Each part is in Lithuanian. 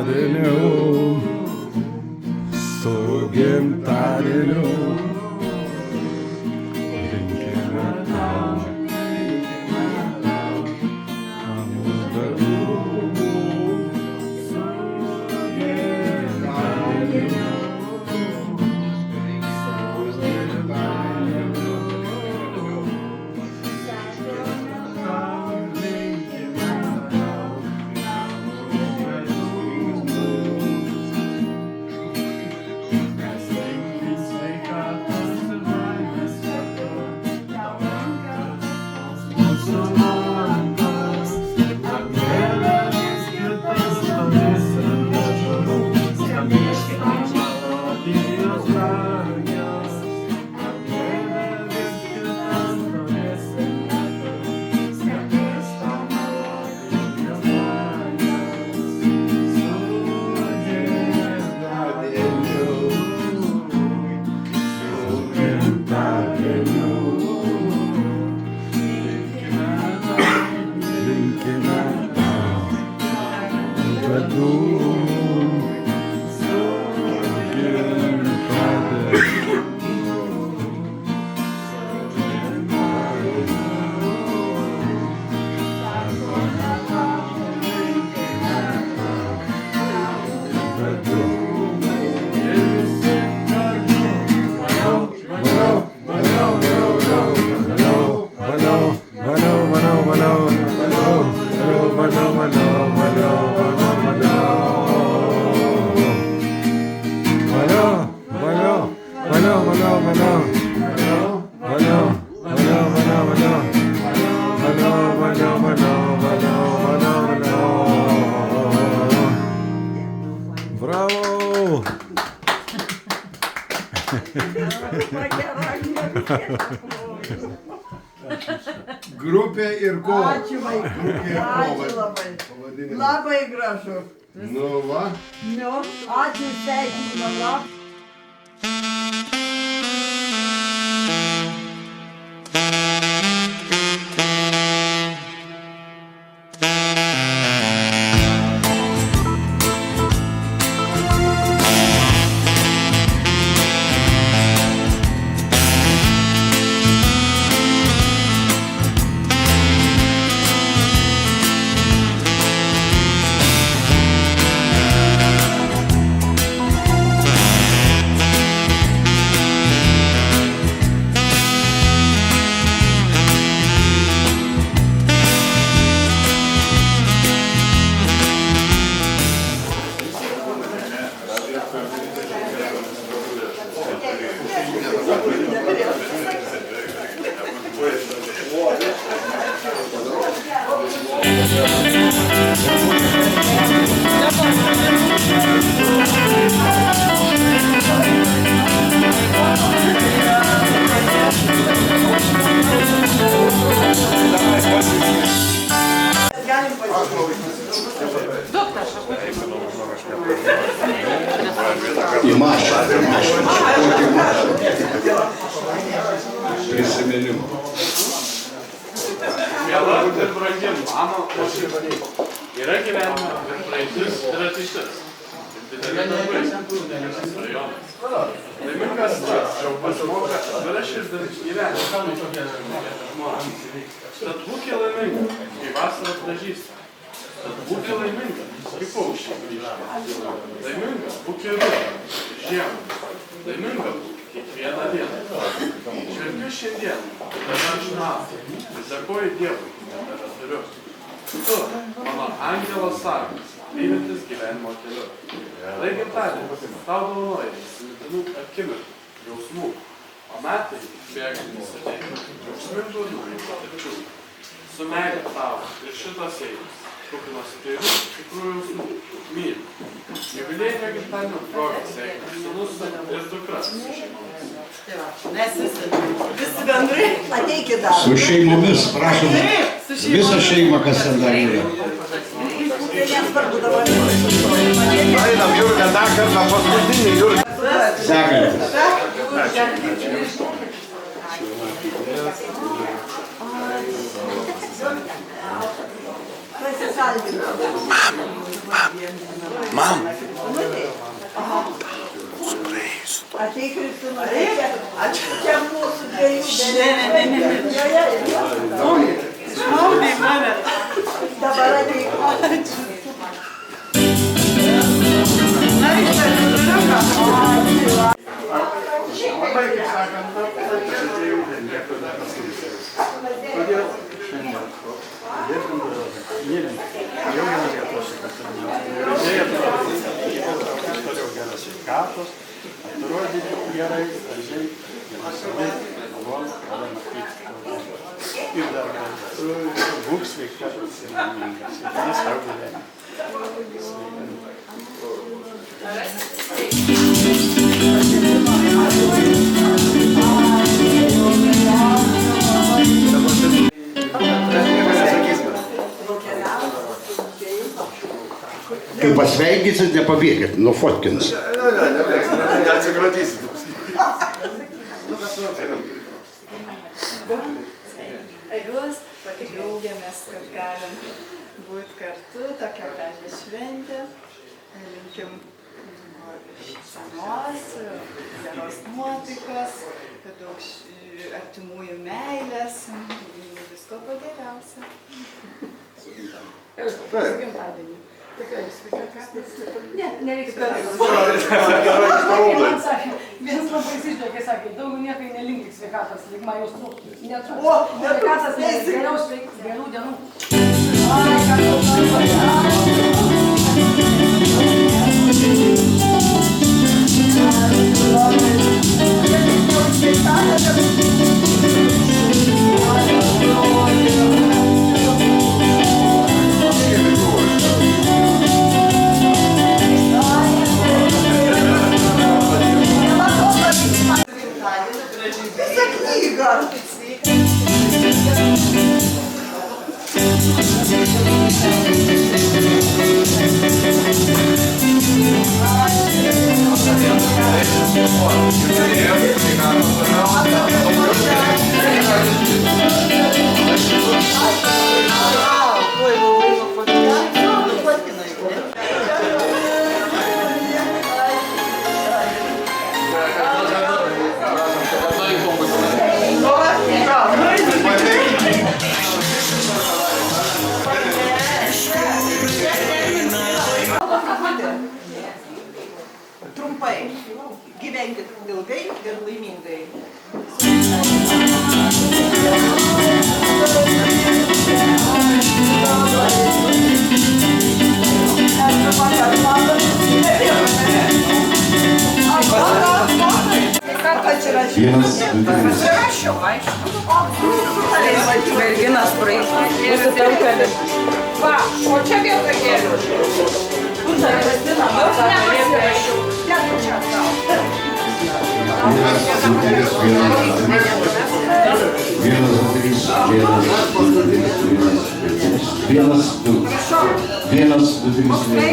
gimtadieniu, su gimtadieniu. Linkime tau namų darbų, su gimtadieniu. Bravo! Grupė ir kova. Ačiū vaikai. Ačiū labai. Labai gražu. Nu va. Nu, ačiū sveikinimą. Į mašą. Prisiminimų. Miela ir brangi mano, yra gyvenime ir praeitis ir ateitis. Dideli darbai, rajonas. Laimingas tas, jau pasimoka, gera širdis gyventi. Tad būkė laiminga, kai vasarą pražįsta. Tad būkė laiminga, kai paukščiai grįžta. Laiminga, būkė rudenį, žiemą. Laiminga būkė kiekvieną dieną. Švenčiu šiandieną, tada aš naktį. Dėkoju Dievui, kad aš turiu. Tu, mano angelas sargas, lydantis gyvenimo keliu. Lai gimtadienis, tau dovanoja įsimintinų akimirkų, jausmų, o metai bėgantys ateina džiaugsmingų naujų patirčių. Su meile tau ir šitos eilis, kupinos tėvų tikrų jausmų, myliu. Jubiliejinio gimtadienio proga sveikina sūnus ir dukra su šeimomis. Mes visi bendrai ateikit dar. Su šeimomis, prašom. Visą šeimą, kas ten dar yra. Nesvarbu dabar. Einam, Jurga, dar kartą paskutinį, Jurga. Sekantis. Pasisaldinam. Mam! Ateik Kristina, čia mūsų dviejų. Spaudai mane. Dabar ateik. Labai, kaip sakant, pasidėjau, nieko nepasakysiu. Kodėl šiandien? Mylim, jaunimas gatavosi, kad toliau geras sveikatos, atrodyti gerai, gražiai, pasivėti, malonu, kada matyti. Ir dar būk sveikatos ir laimingas. Ir savo gyvenimą. Kai pasveikysit, nepabėgit, nufotkins. Neatsikratysit. Jūs pati džiaugiamės, kad galim būti kartu, tokia graži šventė. Linkim senos, geros nuotaikos, daug artimųjų meilės, visko ko geriausia. Su gimtadieniu. Tikrai sveikatos. Ne, nereikia. Man sakė, vienas labai įsižvelgė, sakė, daug niekai nelinki sveikatos, lyg man jūs trūktų. Netrūktų. O, Sveikatos, netrūktų. geriau sveikti, gerų dienų. Visą knygą. Trumpai. Gyvenkit ilgai ir laimingai. Merginas praeis. Va, o čia vietą gėlių. Vienas, du, trys.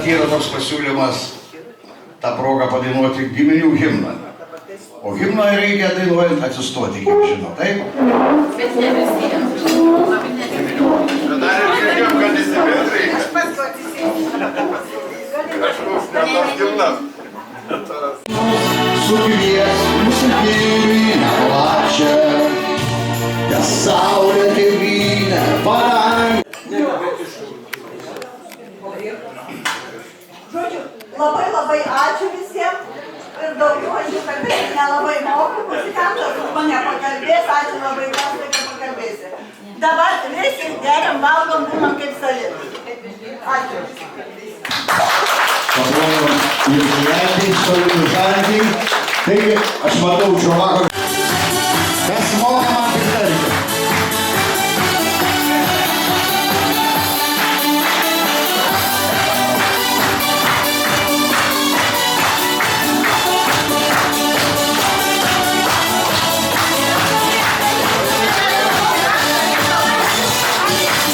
ateina toks pasiūlymas tą progą padainuoti giminių himną. O himną reikia dainuojant atsistoti, kaip žinau, taip? Bet ne visiems. Dar ir girdėjom, kad įsimint reikia. Aš pats to atsisėsiu. Kažkoks gamtos gimnas. Sukvies mūsų gimynę plačią, ją saulė tėvynę parang. Žodžiu, labai ačiū visiems. Ir daugiau aš jau kalbėti nelabai moku. Muzikantas už mane pakalbės. Ačiū labai, kad pakalbėsi. Dabar visi geriam, valgom, būnam kaip savi. Ačiū. Paplojom ir gyventi, solidariai. Taigi, aš matau čuvako. Kas moka man pritarti?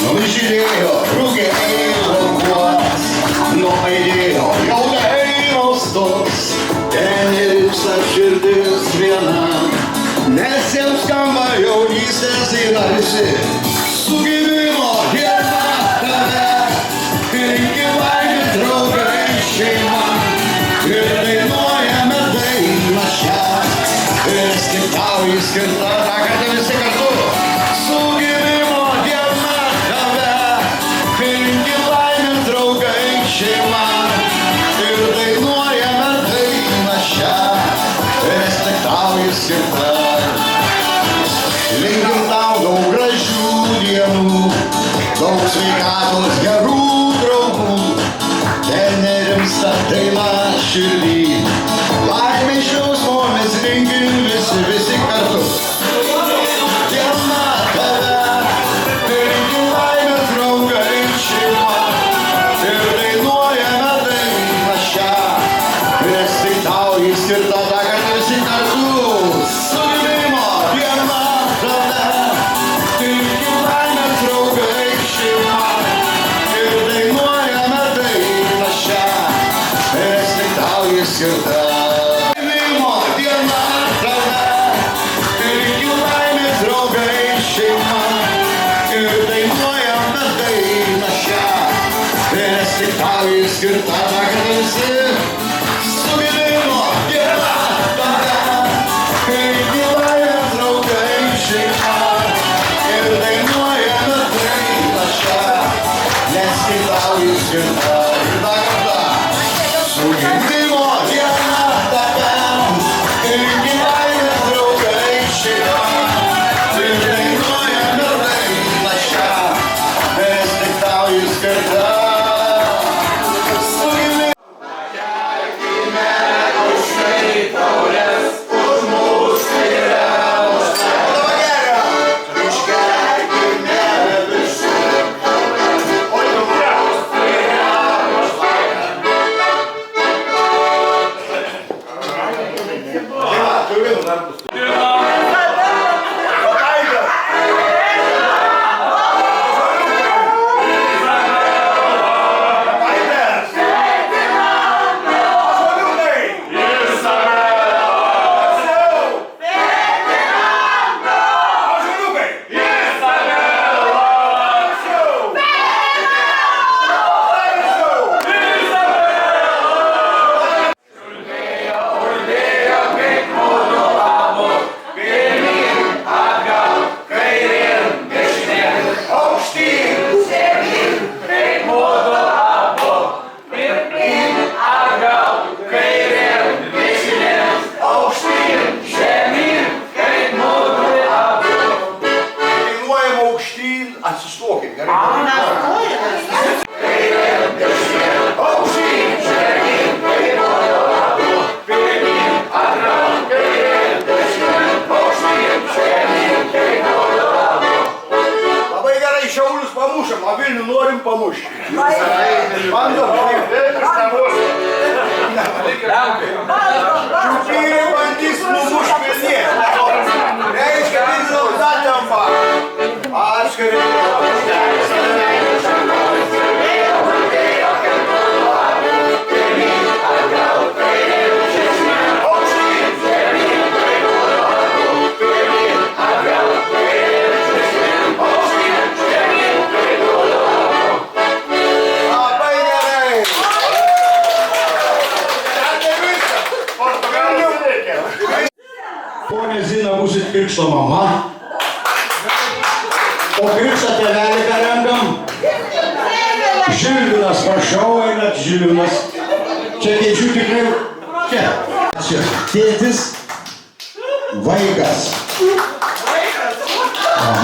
Nužiūrėjo rugiai laukuos, nuaidėjo jau dainos tos, ten ir visa širdis viena, nes jau skamba jaunystės daina visi. Sugimimo diena tave, linki laimė draugai šeima, ir dainuojame dainą šią, ir tik tau įskirta, kad visi kartu. Sugimimo diena tave, linki laimė draugai šeima, ir dainuojame dainą šią, ir tik tau įskirta. Linkim tau daug gražių dienų, daug sveikatos gerų draugų, ten nerimsta daina širdį, laimės jausmo mes linkim visi kartu. Diena tave, linkim laimės draugai šeima, ir dainuojame dainą šią, nes tik tau įskirta tą, kad visi kartu. Sugimimo diena tave, linkim laimės draugai šeima, ir dainuojame dainą šią, nes tik tau įskirta. Sugimimo diena tave, linkim laimės draugai šeima, ir dainuojame dainą šią, nes tik tau įskirta, kad visi. Sugimimo diena tave, linkim laimės draugai šeima, ir dainuojame dainą šią, nes tik tau įskirta. Sugimimo diena tave, linkim laimės draugai šeima, ir dainuojame dainą šią, nes tik tau įskirta. Atsistokit, gerai? Labai gerai, Šiaulius pamušam, o Vilnių norim pamušti. Bandom. Šiaupyriai bandys numušti Vilnietį. Reiškia, Vilniaus datampa. Atskiriai. Ponia Zina, būsit krikšto mama. O krikšto tėvelį ką renkam? Žilvinas, prašau, einat Žilvinas. Čia kėdžių tikrai... Čia. Tėtis, vaikas.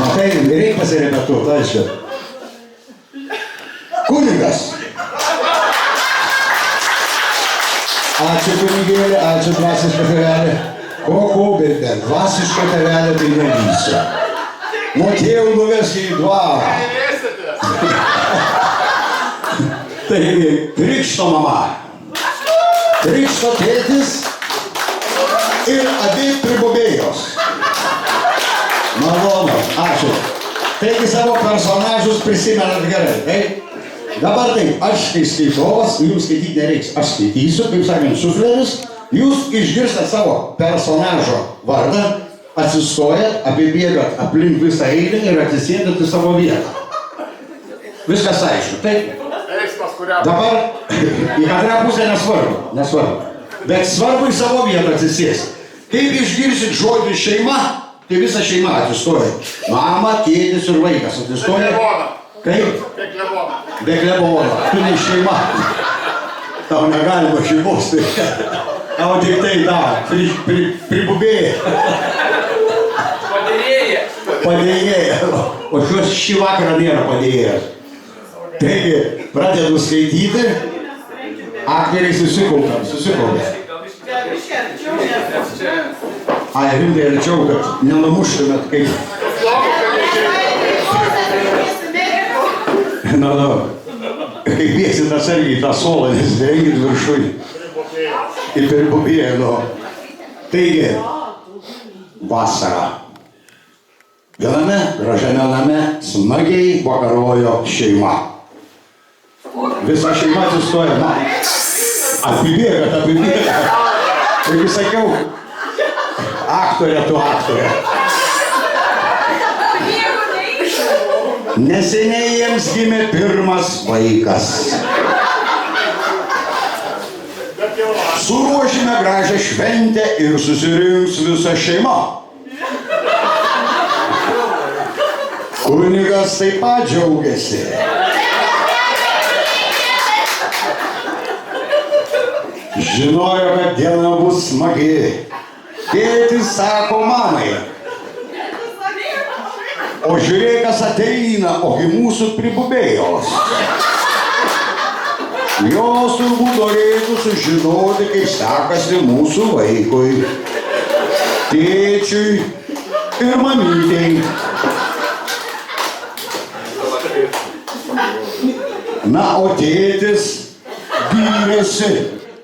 Matai, reikia pasirepetuoti, aišku. Kunigas. Ačiū kunigėlė, ačiū dvasišką tėvelį. Ko, bet dvasišką tėvelį tai nevysiu. Mokėjau nuvesti į dvarą. Taigi, krikšto mama, krikšto tėtis ir abi pribuvėjos. Malonu, ačiū. Taigi savo personažus prisimenat gerai, taip? Dabar taip, aš kai skaitovas, jums skaityti nereiks, aš skaitysiu, kaip sakant, sufleris, jūs išgirstat savo personažo vardą, atsistojat, apibėgat aplink visą eilę ir atsisėdat į savo vietą. Viskas aišku, taip? Dabar į katrą pusę nesvarbu. Bet svarbu į savo vietą atsisėsti. Kaip išgirsit žodį šeima, tai visa šeima atsistoja. Mama, tėtis ir vaikas atsistoja. Kaip? Be klebono. Tu ne šeima. Tau negalima šeimos. Tau tik tai pribubėja. Padėjėja. O šios šį vakarą nėra padėjėjas. Taigi, pradedu skaityti, aktoriai susikaupia. Ai, rimtai arčiau, kad nenumuštumėt kaip... Kai bėgsit atsargiai tą solą, nes rengit viršui. Ir pribubėjo. Taigi, vasara. Viename gražiame name smagiai vakarojo šeima. Visa šeima atsistoja, apibėgat. Taigi sakiau, aktorė tu aktorė. Neseniai jiems gimė pirmas vaikas. Suruošime gražią šventę ir susirinks visa šeima. Kunigas taip pat džiaugiasi. Žinojo, kad diena bus smagi. Tėtis sako mamai. O žiūrėk, kas ateina, ogi mūsų pribubėjos. Jos turbūt norėtų sužinoti, kaip sekasi mūsų vaikui, tėčiui ir mamytei. Na, o tėtis gyrėsi,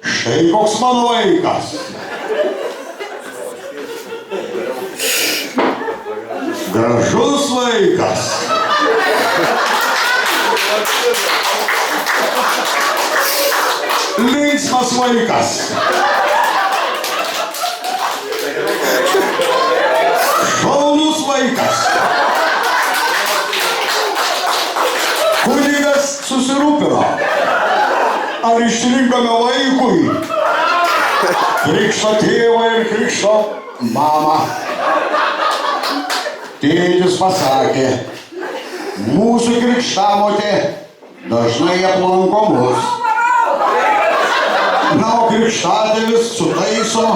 štai koks mano vaikas. Gražus vaikas. Linksmas vaikas. Šaunus vaikas. Kunigas susirūpino. Ar išrinkome vaikui krikšto tėvą ir krikšto mamą? Tėtis pasakė, mūsų krikštamotė dažnai aplanko mus. Na, o krikštatėvis sutaiso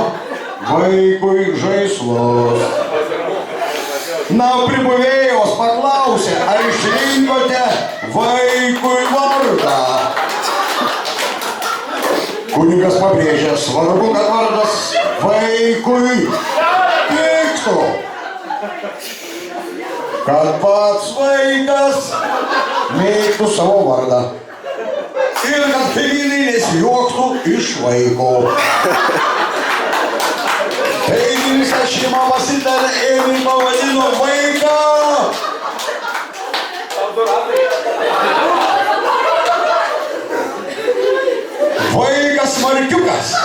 vaikui žaislus. Na, o pribuvėjos paklausė, ar išrinkote vaikui vardą. Kunigas pabrėžė, svarbu, kad vardas vaikui tiktų. Kad pats vaikas mėgtų savo vardą. Ir kad kaimynai nesijuoktų iš vaiko. Taigi visa šeima pasitarė ir pavadino vaiką. Vaikas Markiukas.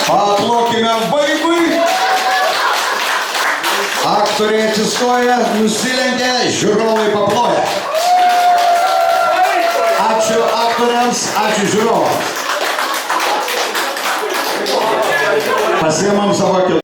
Paplokime vaikui. Aktoriai atsistoja, nusilenkia, žiūrovai paploja. Ačiū aktoriams, ačiū žiūrovams. Pasiemam savo kelią.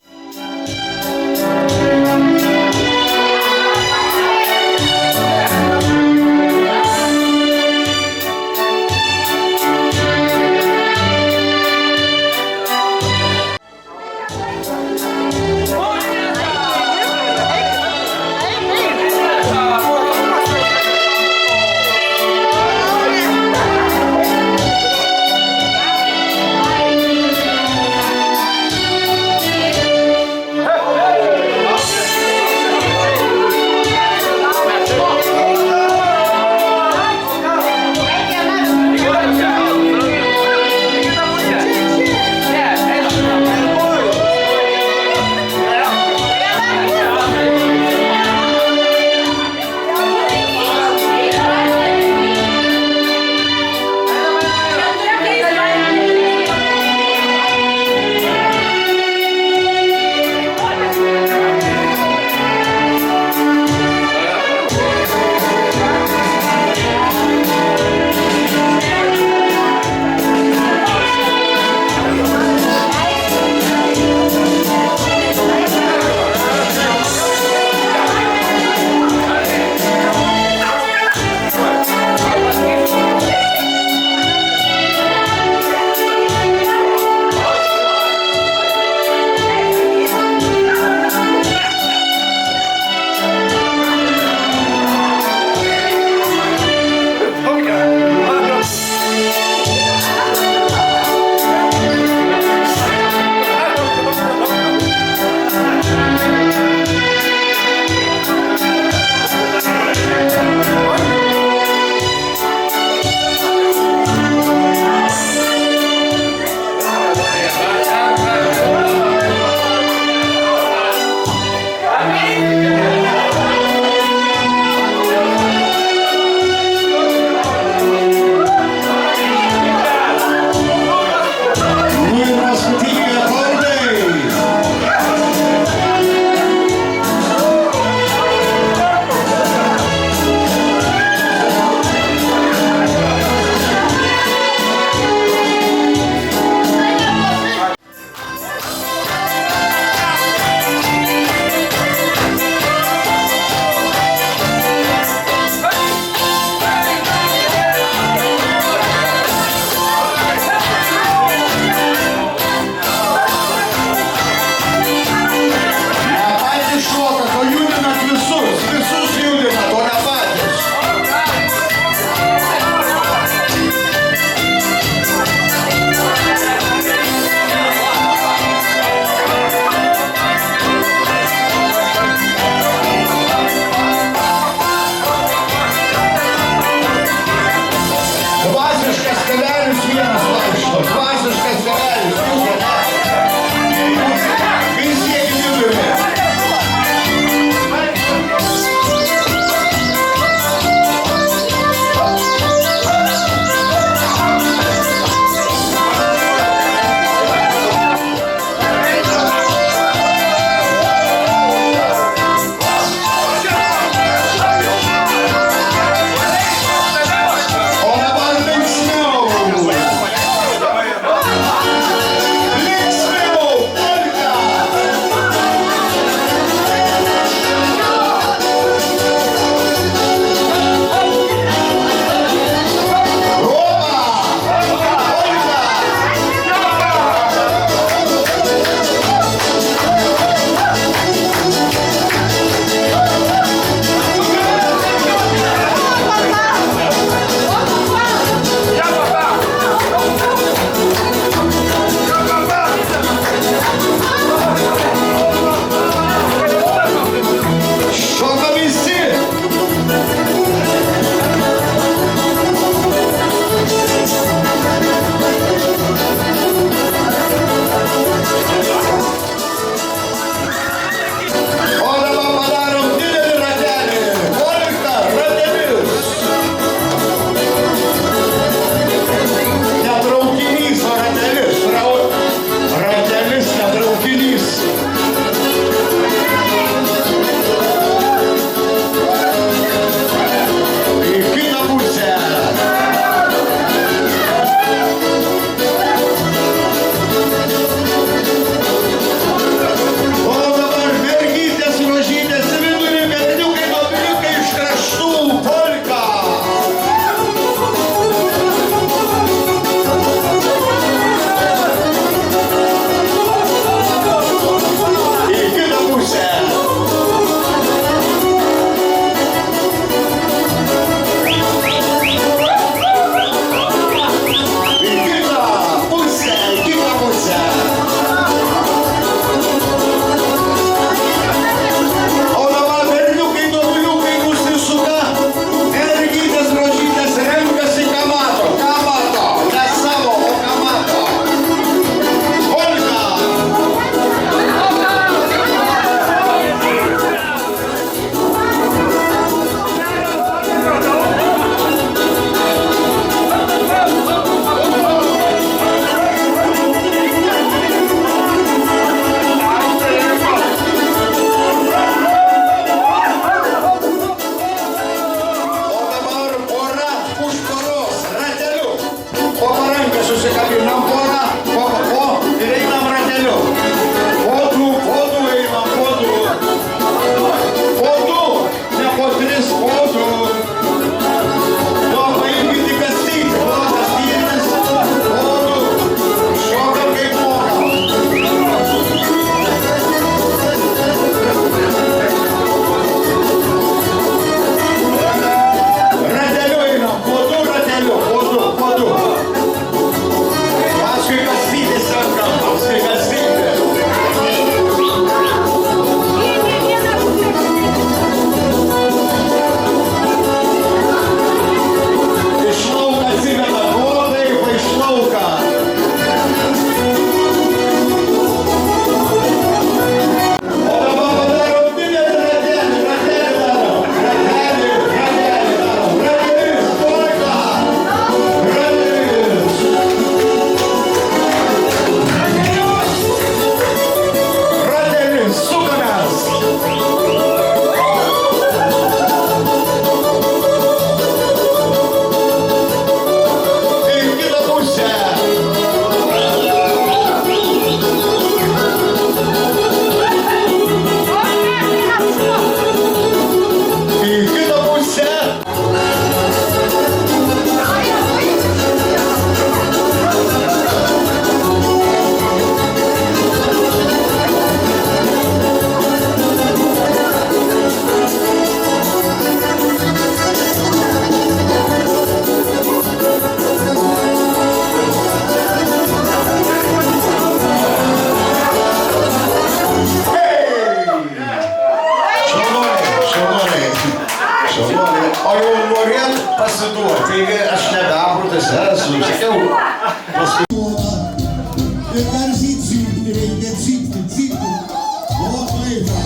susikabinam porą, o ir einam rateliu. Po du einam, po du. Po du, ne po tris, po du. Paimkite kastyti, kastytis, po du. Šokam kaip mokam. Rateliu einam, po du rateliu, po du. Paskui kastytis senkam, paskui kastytis. Iš lauką atsiveda godai, va iš lauką. O dabar padarom didelį ratelį darom. Ratelį darom. Ratelis, tvarka. Ratelis. Ratelis, sukamės. Į kitą pusę. Į kitą pusę. Šaunuoliai, o jau norėt pasiduoti, taigi aš nebeabrutas esu, sakiau. Ir garsiai cypti, reikia cypti. O, vaiką.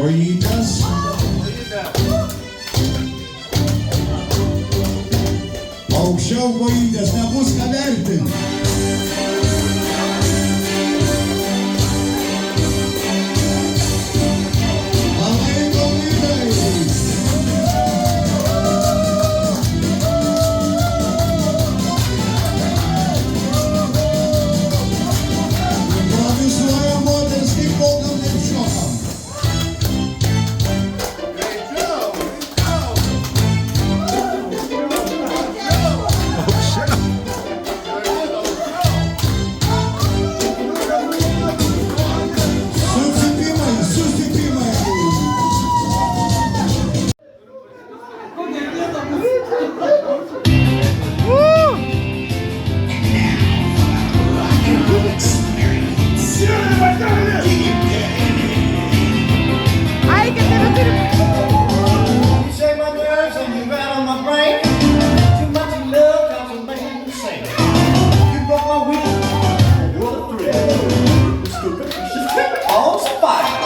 Kojytes. Aukščiau kojytes, nebus ką vertinti. Palaiko vyrai. Improvizuoja moteris, kaip mokam, taip šokam. Susipimai. Ai, que teve tudo. You say my nerves and you rattle my brain. Too much in love causes a man to sing. You broke my will, you're the thrill. It's stupid, it's just quick on fire.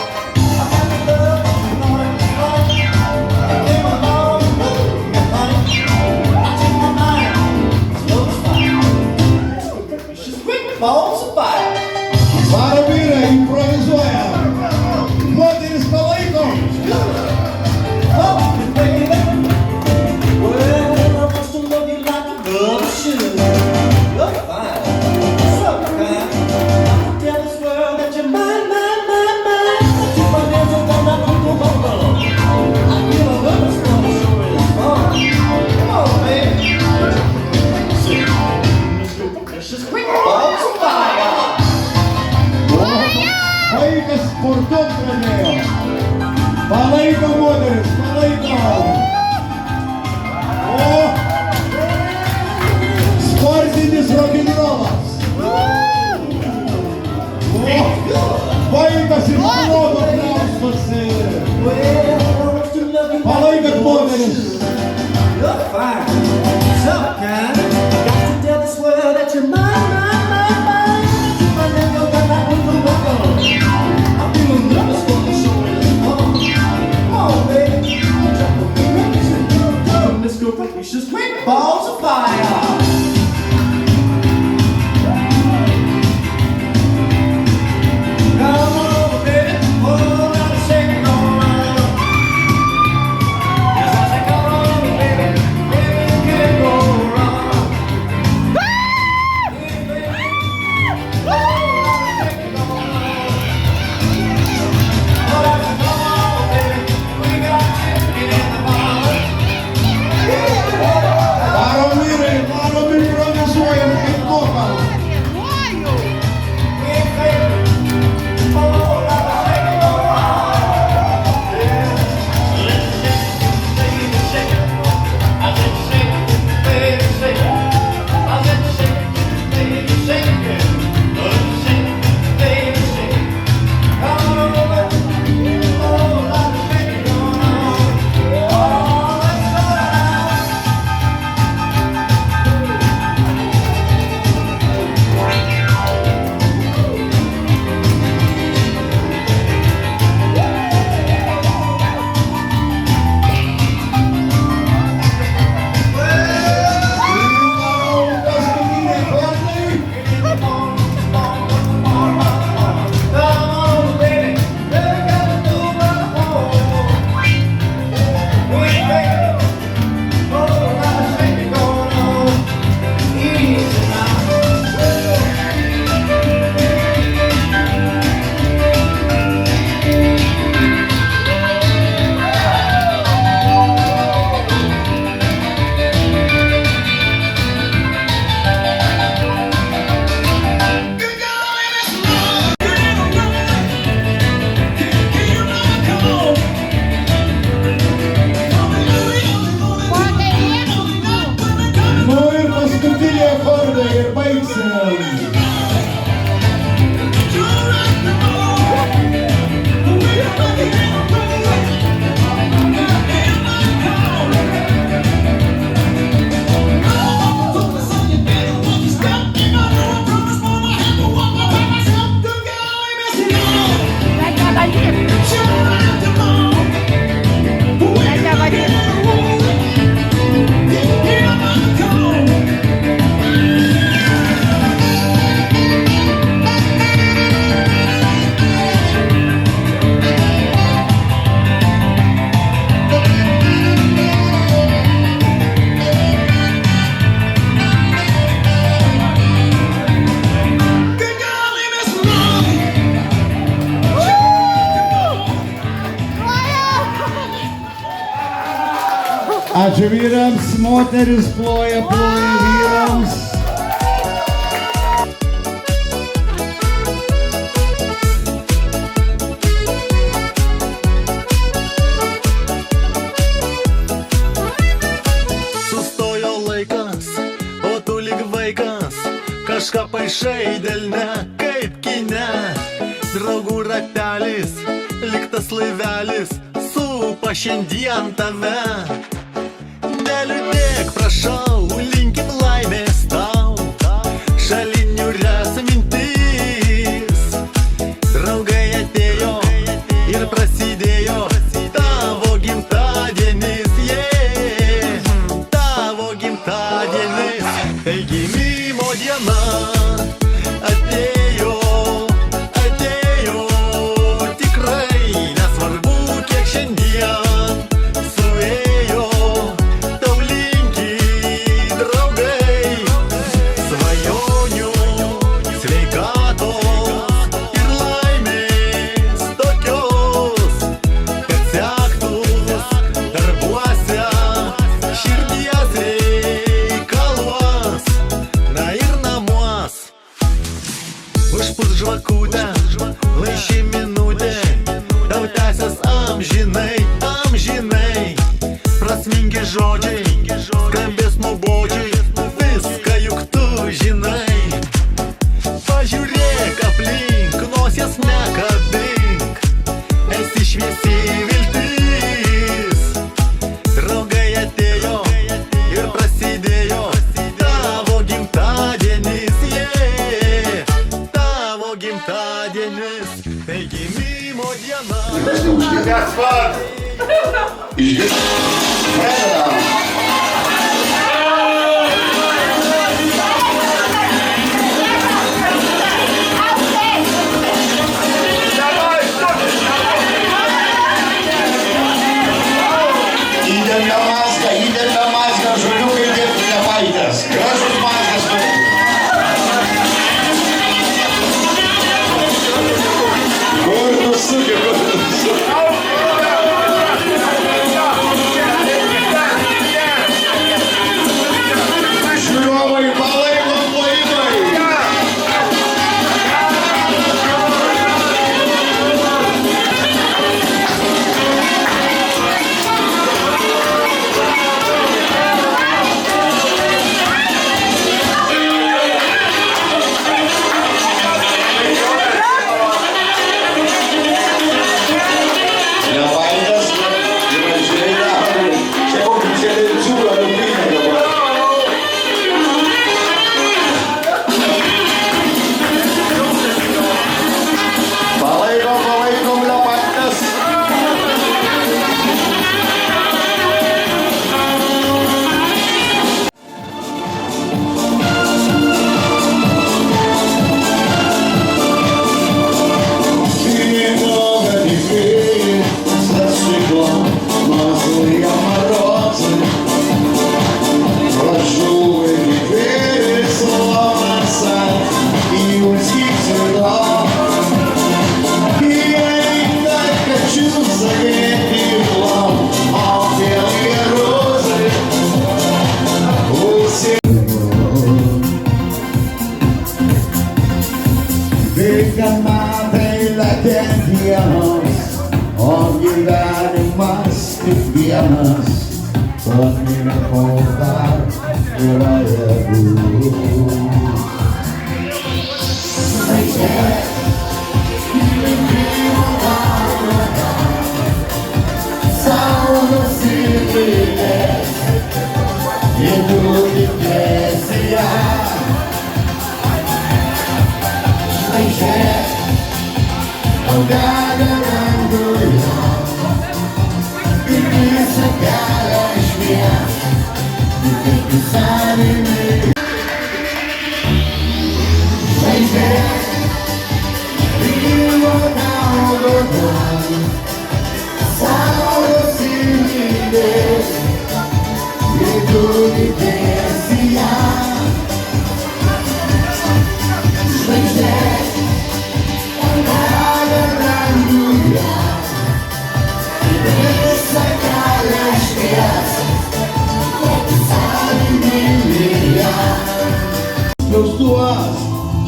I got the love, you know what it's like. You came along and moved me, honey. I changed my mind, it's love is fire. It's just quick on fire. Varo vyrai, improvizuoja. Moteris palaiko. Oh, baby. Well, I want to love you like a love should. Look fine, so kind. I can tell this world that you're mine. Keep my hands up on that little bubble. I feel a love is gonna show it's fun. Come on, baby. It's just quick balls of fire. Vaikas sportuot pradėjo. Palaiko moteris, palaiko. O, sportinis rokenrolas. O, vaikas iš proto You're fine, so kind. Got to tell this world that you're mine. I never got that one from my phone. I'm feeling nervous for the show is on. Come on, baby. Let's go, just quick balls of fire. Come on over, baby. Oh, now the shaking going on. Yes, I say, come on over, baby. Baby, you can't go wrong. Yeah, baby. Oh, now the shaking going on. Oh, that's a come on over, baby. We got chicken in the bar. Varomir improvizuojam kaip vokalą. Ačiū vyrams, moteris ploja vyrams. Sustojo laikas, o tu lyg vaikas, kažką paišai delne, kaip kine. Draugų ratelis, lyg tas laivelis, supa šiandien tave. Neliūdėk, prašau, linkim laimės tau, šalinių res mintis. Draugai atėjo ir prasidėjo tavo gimtadienis, tavo gimtadienis. Tai gimimo diena atėjo, tikrai nesvarbu, kiek šiandien suėjo. Tau linki gimimo diena. Išgirsti. Pradedam. Įdėmė mazgą, žoliukai dirbti nepaitęs. Gražus mazgas turi. Kur tu sugi, kur tu sugi. Žiūrovai palaiko plojimai. Nepaitęs, žiūrėjai nepaitęs. Čia kokį čia liūčiūką liūpinę dabar. Palaikom, nepaitęs. O gyvenimas tik vienas, pamiršau dar yra jėgų. Sau nusivilės, jeigu tikėsi ją. Žvaigždės, dega danguje ir visą kelią išvien, tik į savimi. Žvaigždės, gyvo naudotan, saulės įmylės, jeigu tikėsi ją. Žvaigždės, tuos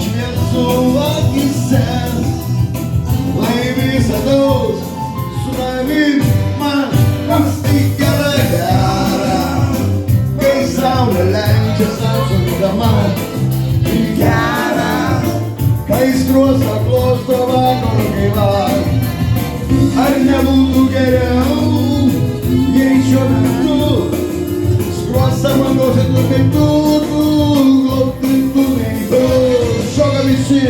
šviesų akyse, lai visados su tavim man rasti gerai gera, kai saulė leidžia sausumdama į gerą, kai skruostą klosto vakaro gyva. Ar nebūtų geriau, jei šiuo metu skruostą man klausytų kaip tu glaudytumei tu. Šoka visi!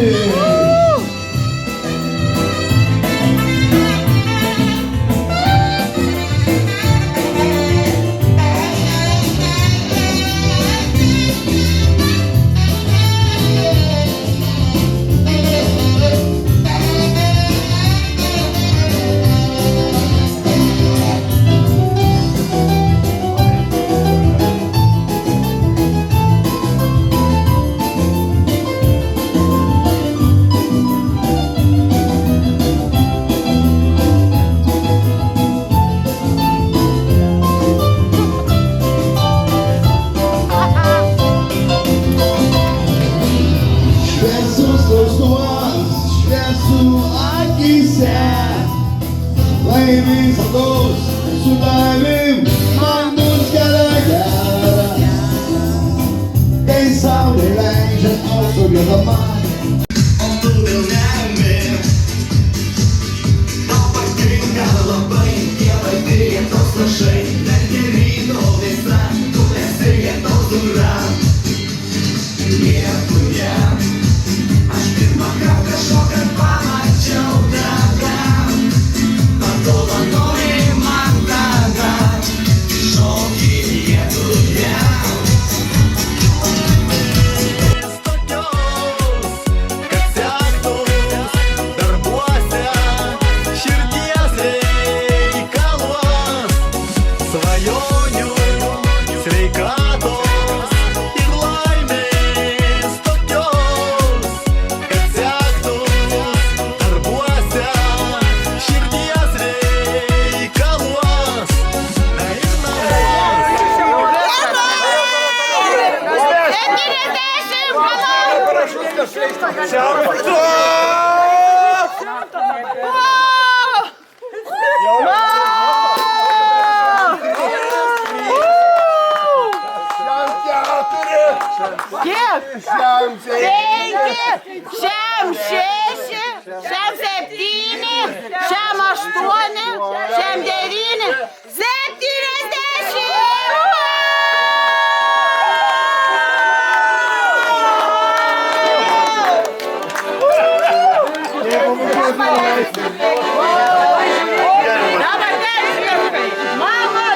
Lai visados su tavim man bus gera gera, kai saulė leidžia ausuriedama. O tu vėl nemi, tau patinka labai tie vaikai ir tos lašai, net ir ryto visa, tu esi vietos dura. Lietuje, aš pirmą kartą šokant pamačiau tave. Kiek? Šiam 5, šiam 6, šiam 7, šiam 8, šiam 9, 70. Dabar dešimtai. Mama,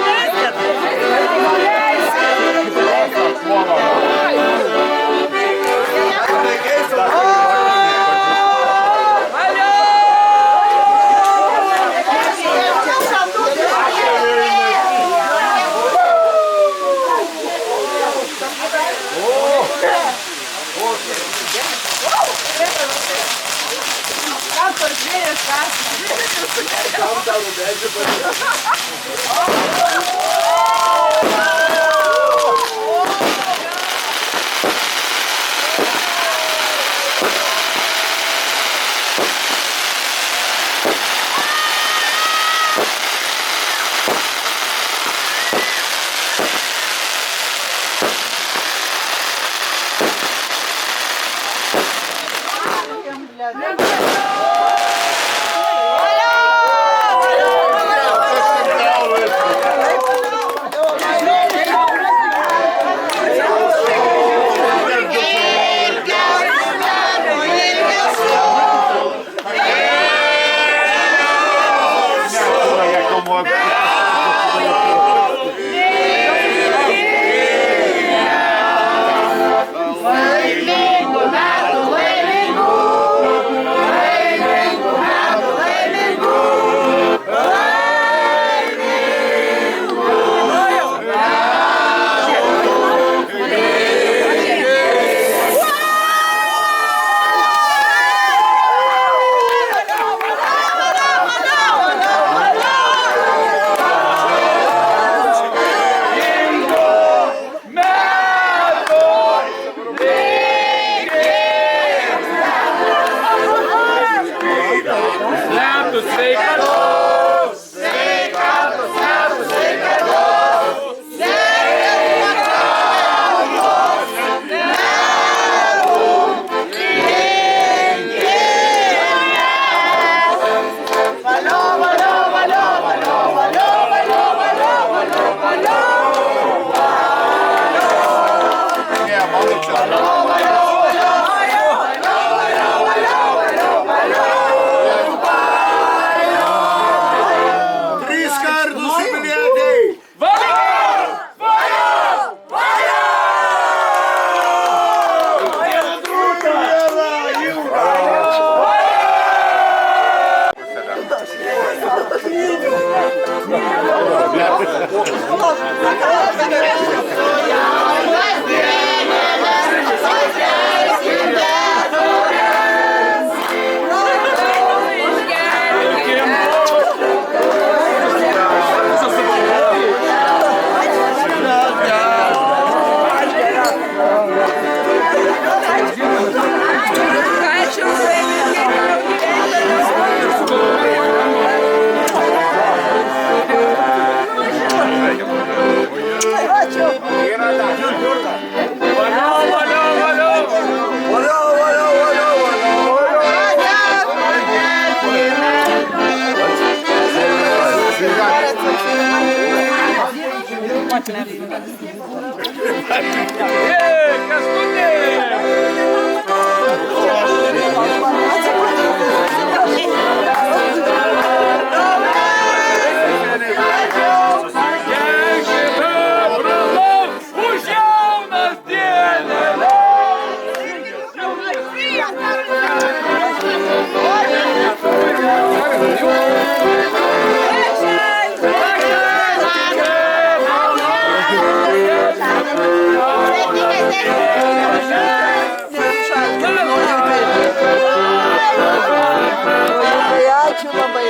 Ačiū labai.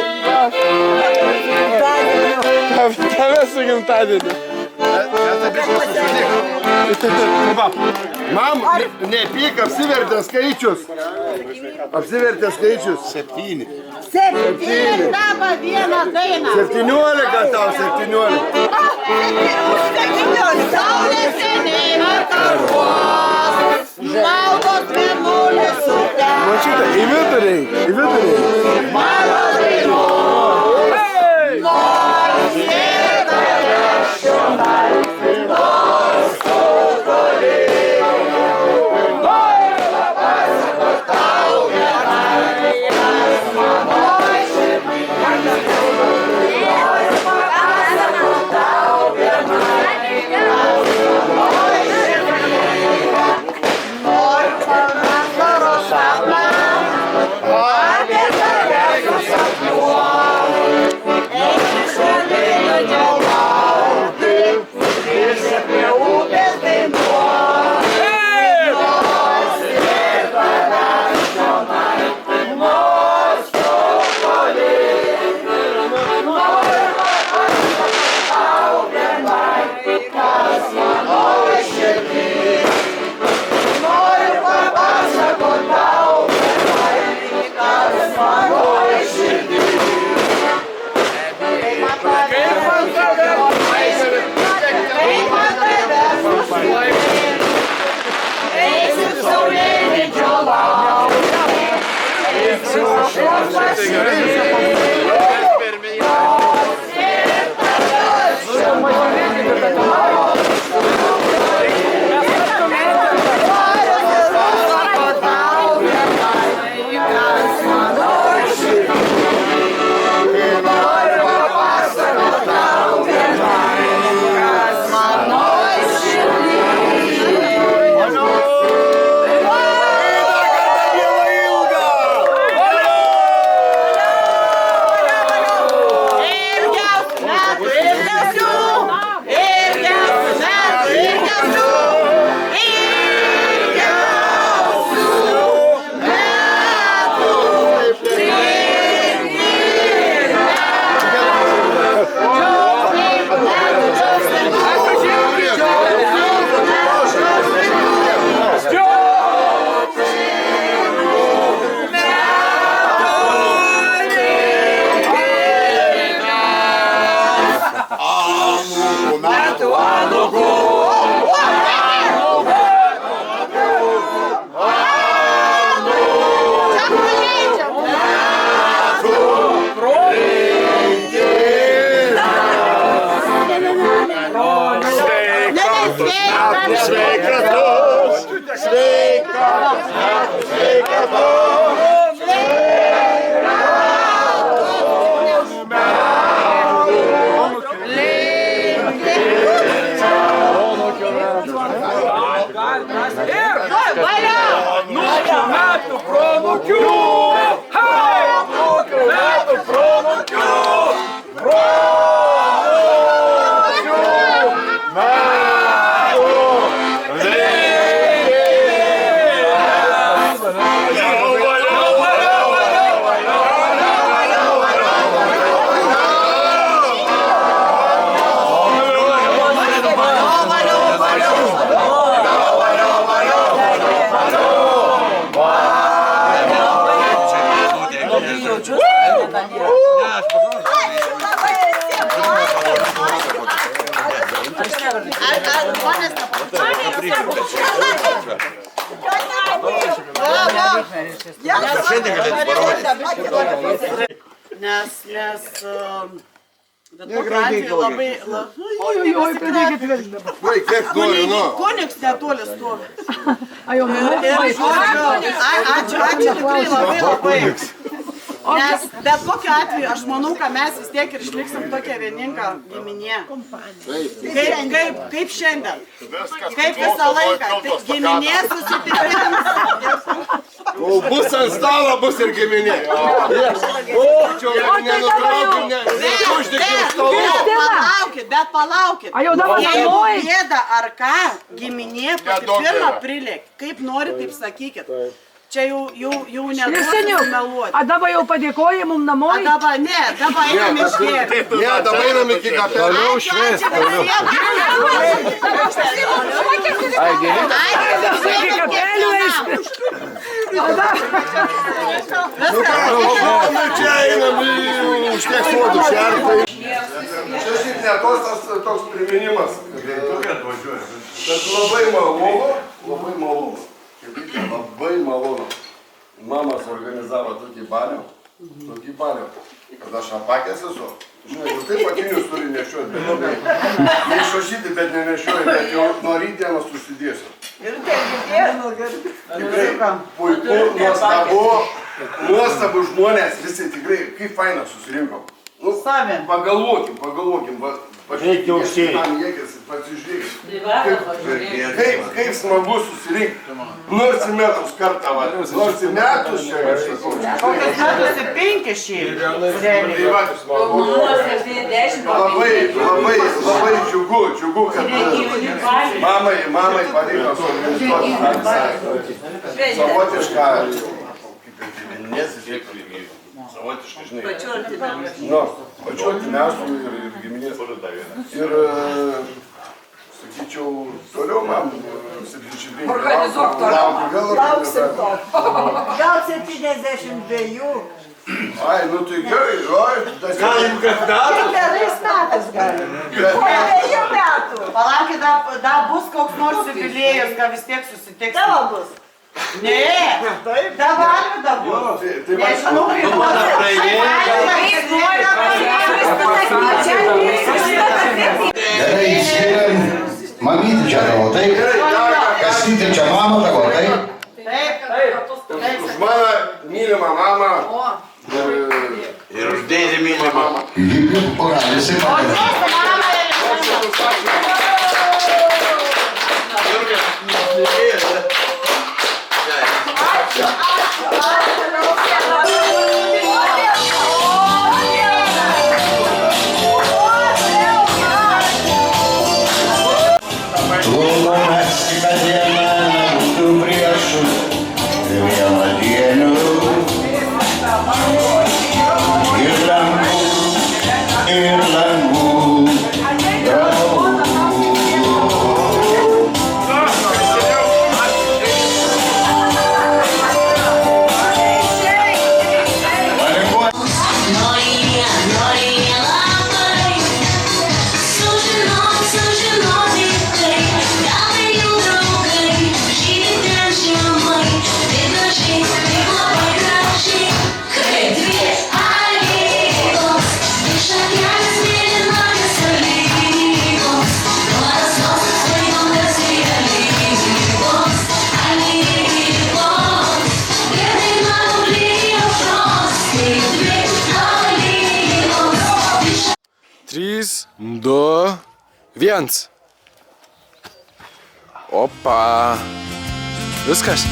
Tave su gimtadieniu. Mam, nepyk, apsivertė skaičius. Apsivertė skaičius. 7. 7 daba vieną dainą. 17 tau, 17. Saulės seniai vakaruos, maudos mėnulis sutems. Mačiute, į vidurį, į vidurį. Mano dainos, nors ir tave šionai, nors tu toli. Noriu papasakot tau vienai, kas mano širdį. Noriu papasakot tau vienai, kas mano širdį. Noriu papasakot sapną, apie tave susapnuoti. Eisiu šalin džiaugauti, grįžti prie upės dainuoti. Nors ir tavęs čionai, nors tu toli. Noriu papasakot tau vienai, kas mano širdį. Noriu papasakot tau vienai, kas mano širdį. Kaip man tavęs užslėpti, eisiu saulėlį džiaugauti, eisiu šios pasitikti, nors ir tavęs čionai. Nes bet kokiu atveju labai... Oi, pradėkit vėlgi dabar. Kunigs netoli stovi. Ačiū tikrai labai. Nes bet kokiu atveju aš manau, kad mes vis tiek ir išliksim tokia vieninga giminė. Kaip šiandien. Kaip visą laiką. Giminė susitikims. Bus ant stalo, bus ir giminė. Bet palaukit. Jeigu gėda ar ką, giminė pati pirmą prilėk. Kaip nori, taip sakykit. čia jau neduosiu Seniau, meluoti. a dabar jau padėkoja mums namo. A dabar ne, dabar einam išgėrti. Ne, dabar einam iki kapelio. Toliau švęsti. Čia einam už tiek suodų šertai. Čia šiaip ne toks priminimas. Bet labai malonu. Labai malonu. Mama suorganizavo tokį balių, kad aš apakęs esu. Žinai, jau taip akinius turi nešiuoti, bet labai. Neišrašyti, bet nenešioju, bet jau nuo rytdienos susidėsiu. Ir taip, Tikrai puiku, nuostabu žmonės, visi tikrai, kaip faina susirinkom. Pagalvokim, Reikia užsėti. Pasižiūrėkit. Kaip smagu susirinkti. Nors į metus kartą, nors į metus čia aš sakau. Kokias metus 5 šiaip. Labai džiugu, kad mamai pavyko suorganizuoti savotišką, savotiškai, žinai, pačiu artimiausių ir giminės. Ir, sakyčiau, toliau man 75 Organizuok toliau. Lauksim to. Gal 72. Ai, nu tai gerai, Galim kandidatų. Kiekvienais metais galim. Po 2 metų. Palaukit, dar bus koks nors jubiliejus, ką vis tiek susitiksim. Tavo bus. Ne, dabar bus. Nežinau, kaip Gerai, išskiriam mamytį čia tavo, taip? Kastytį čia mamą tavo, taip? Taip. už mano mylimą mamą. Ir už dėdį mylimą mamą. Ura, visi padeda. Trys, du, viens. Opa. Viskas.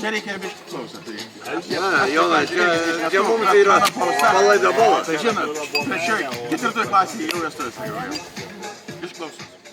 čia reikia biškį klausą. Jonai, čia mums yra palaida bola. Tai žinot, ketvirtoje klasėje jau vestuvės. Išklausos.